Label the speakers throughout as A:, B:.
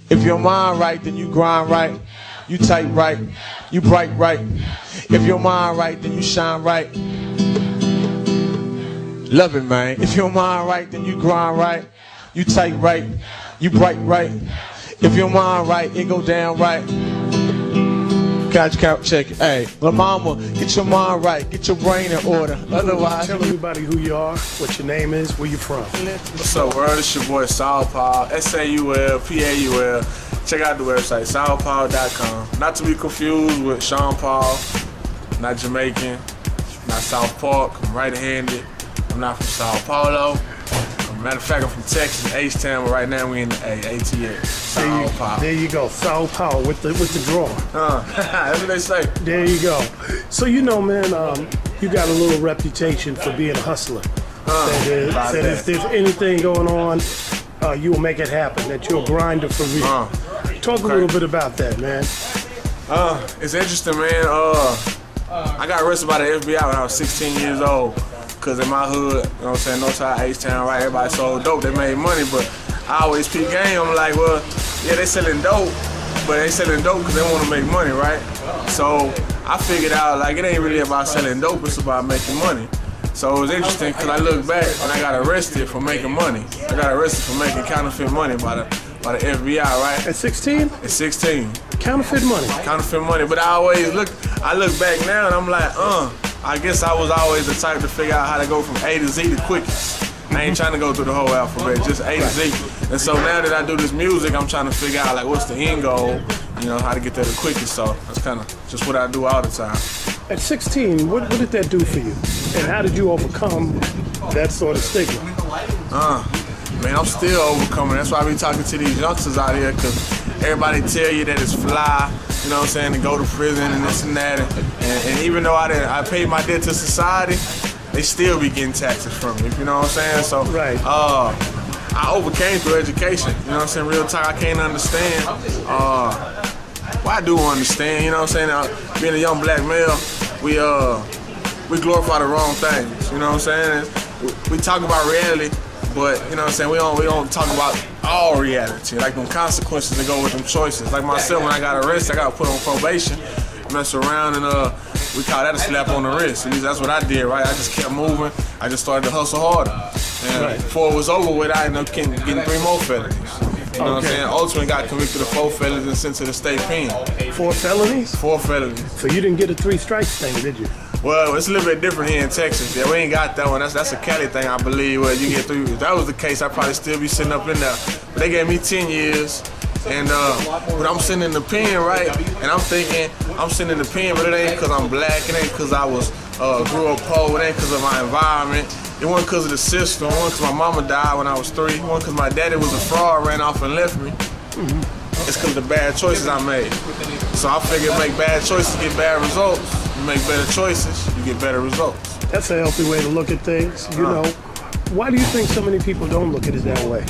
A: If your mind right, then you grind right. You tight right. You bright right. If your mind right, then you shine right. Love it, man. If your mind right, then you grind right. You tight right. You bright right. If your mind right, it go down right. Couch, check it. Hey, La Mama, get your mind right. Get your brain in order. Otherwise,
B: tell everybody who you are, what your name is, where you from.
C: What's up, world? It's your boy Saul Paul, SAUL, PAUL. Check out the website, saulpaul.com. Not to be confused with Sean Paul. Not Jamaican, not South Park. I'm right-handed. I'm not from Sao Paulo. Matter of fact, I'm from Texas, H-Town, but right now we in the ATX. Saul Paul.
B: There you go, Saul Paul with the draw.
C: That's what they say.
B: There you go. So you know, man, you got a little reputation for being a hustler. Said if there's anything going on, you will make it happen. That you're a grinder for real. Talk a little bit about that, man.
C: It's interesting, man. I got arrested by the FBI when I was 16 years old. Cause in my hood, you know what I'm saying, Northside, H-Town, right, everybody sold dope, they made money, but I always peep game. I'm like, well, yeah, they selling dope, but they selling dope because they want to make money, right? So I figured out, like, it ain't really about selling dope, it's about making money. So it was interesting because I look back and I got arrested for making money. I got arrested for making counterfeit money by the FBI, right?
B: At 16?
C: At 16.
B: Counterfeit money?
C: Counterfeit money, but I look back now and I'm like, I guess I was always the type to figure out how to go from A to Z the quickest. I ain't trying to go through the whole alphabet, just A to Z. And so now that I do this music, I'm trying to figure out like what's the end goal, you know, how to get there the quickest. So that's kind of just what I do all the time.
B: At 16, what did that do for you? And how did you overcome that sort of stigma?
C: Man, I'm still overcoming. That's why I be talking to these youngsters out here, because everybody tell you that it's fly, you know what I'm saying, to go to prison and this and that. And even though I paid my debt to society, they still be getting taxes from me, you know what I'm saying? So
B: right.
C: I overcame through education, you know what I'm saying? Real talk, I can't understand. Well, I do understand, you know what I'm saying? Being a young black male, we glorify the wrong things, you know what I'm saying? We talk about reality, but you know what I'm saying, we don't talk about all reality, like them consequences that go with them choices. Like myself, when I got arrested, I got put on probation, mess around, and we call that a slap on the wrist. At least that's what I did, right? I just kept moving. I just started to hustle harder. And before it was over with, I ended up getting 3 more felonies. You know what I'm saying? Ultimately got convicted of 4 felonies and sent to the state pen.
B: 4 felonies?
C: 4 felonies.
B: So you didn't get a 3 strikes thing, did you?
C: Well, it's a little bit different here in Texas. Yeah, we ain't got that one. That's a Cali thing, I believe, where you get 3. If that was the case, I'd probably still be sitting up in there. But they gave me 10 years. And but I'm sitting in the pen, right? And I'm thinking, I'm sitting in the pen, but it ain't because I'm black. It ain't because I grew up poor. It ain't because of my environment. It wasn't because of the system. It wasn't because my mama died when I was 3. It wasn't because my daddy was a fraud, ran off and left me. It's because of the bad choices I made. So I figured make bad choices, get bad results. You make better choices, you get better results.
B: That's a healthy way to look at things. You know, why do you think so many people don't look at it that way?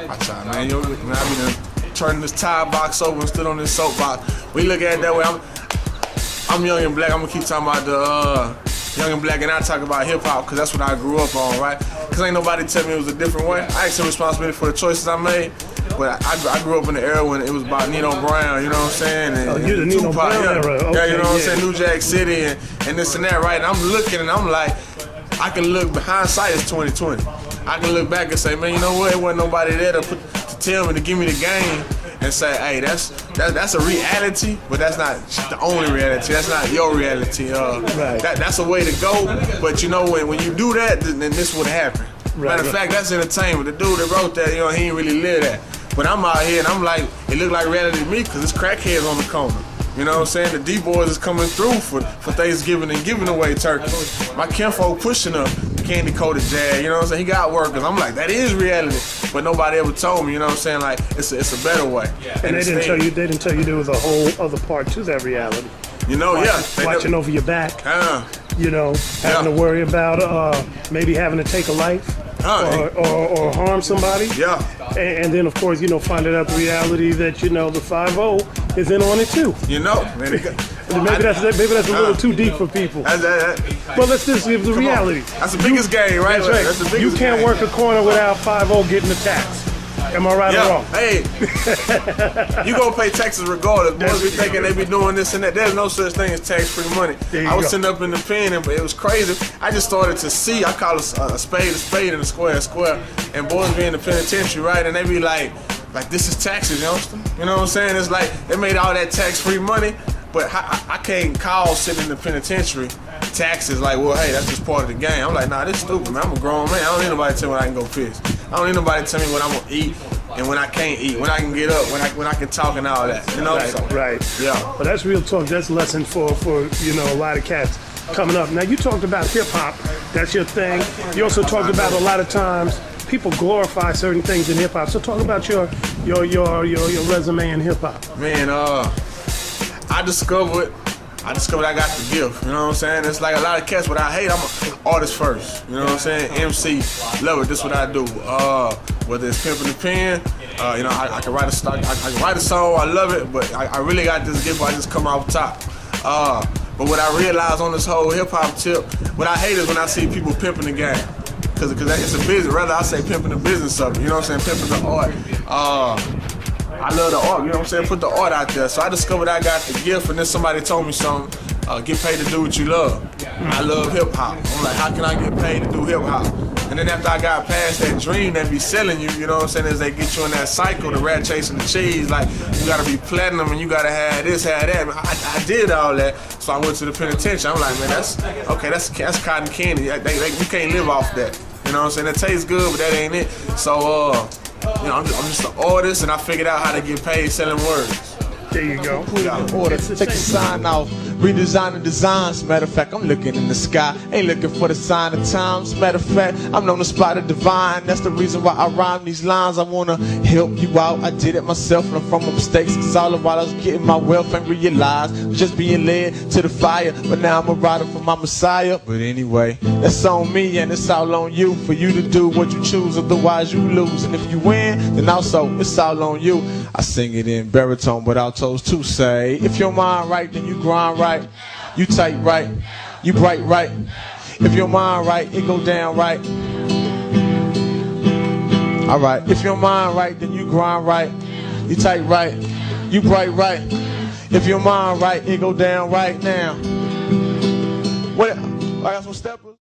C: I try, man. I be turning this tie box over and stood on this soapbox. We look at it that way. I'm young and black. I'm gonna keep talking about the young and black, and I talk about hip hop because that's what I grew up on, right? Because ain't nobody tell me it was a different way. I accept responsibility for the choices I made, but I grew up in the era when it was about Nino Brown, you know what I'm saying? And,
B: you're the Nino Brown era. Okay,
C: you know what I'm saying? New Jack City and this and that, right? And I'm looking and I'm like, I can look behind sight. It's 2020. I can look back and say, man, you know what? It wasn't nobody there to tell me to give me the game and say, hey, that's a reality, but that's not the only reality. That's not your reality. That's a way to go. But you know, when you do that, then this would happen. Matter of fact, that's entertainment. The dude that wrote that, you know, he ain't really live that. But I'm out here and I'm like, it look like reality to me because it's crackheads on the corner. You know what I'm saying? The D-boys is coming through for Thanksgiving and giving away turkeys. My kinfolk pushing up candy coated jag, you know what I'm saying? He got workers. I'm like, that is reality. But nobody ever told me, you know what I'm saying? Like, it's a better way.
B: And they didn't tell you there was a whole other part to that reality.
C: You know,
B: watching over your back. You know, having to worry about maybe having to take a life. Or harm somebody.
C: Yeah.
B: And then, of course, you know, finding out the reality that, you know, the 5-0 is in on it too.
C: You know, man.
B: maybe that's a little too deep for people. Well, let's just give the reality.
C: That's the biggest game, right?
B: That's right.
C: That's the biggest
B: you can't
C: game.
B: work a corner without 5-0 getting the tax. Am I right or wrong?
C: Hey, you gonna pay taxes regardless. Boys be thinking they be doing this and that. There's no such thing as tax-free money. I was sitting up in the pen, but it was crazy. I just started to see. I call a spade and a square a square. And boys be in the penitentiary, right? And they be like this is taxes, youngster. You know what I'm saying? It's like they made all that tax-free money, but I can't call sitting in the penitentiary taxes like, well, hey, that's just part of the game. I'm like, nah, this is stupid, man. I'm a grown man. I don't need nobody to tell me when I can go fish. I don't need nobody to tell me when I'm gonna eat and when I can't eat, when I can get up, when I can talk and all that. You know?
B: Right.
C: Yeah.
B: Well, that's real talk. That's a lesson for a lot of cats coming up. Now, you talked about hip hop. That's your thing. You also talked about a lot of times people glorify certain things in hip hop. So talk about your resume in hip hop.
C: Man, I discovered I got the gift. You know what I'm saying? It's like a lot of cats, but I hate. I'm an artist first. You know what I'm saying? MC, love it. This is what I do. Whether it's pimping the pen, I can write a song. I love it, but I really got this gift. I just come off top. But what I realized on this whole hip hop tip, what I hate is when I see people pimping the game. Cause it's a business. Rather I say pimping the business of it. You know what I'm saying? Pimping the art. I love the art. You know what I'm saying? Put the art out there. So I discovered I got the gift, and then somebody told me something. Get paid to do what you love. I love hip hop. I'm like, how can I get paid to do hip hop? And then after I got past that dream they be selling you, you know what I'm saying, as they get you in that cycle, the rat chasing the cheese, like you gotta be platinum and you gotta have this, have that. I did all that, so I went to the penitentiary. I'm like, man, that's cotton candy. You can't live off that. You know what I'm saying? It tastes good, but that ain't it. So, I'm just an artist, and I figured out how to get paid selling words.
B: There you go.
A: Order, take the sign off, redesign the designs. Matter of fact, I'm looking in the sky, ain't looking for the sign of times. Matter of fact, I'm known to spot the divine. That's the reason why I rhyme these lines. I wanna help you out. I did it myself, learn from my mistakes. It's all while I was getting my wealth and realized just being led to the fire. But now I'm a rider for my Messiah. But anyway, that's on me and it's all on you. For you to do what you choose, otherwise you lose. And if you win, then also it's all on you. I sing it in baritone, but I'll to say, if your mind right, then you grind right, you tight right, you bright right. If your mind right, it go down right. Alright, if your mind right, then you grind right, you tight right, you bright right. If your mind right, it go down right now. What? I got some steppers.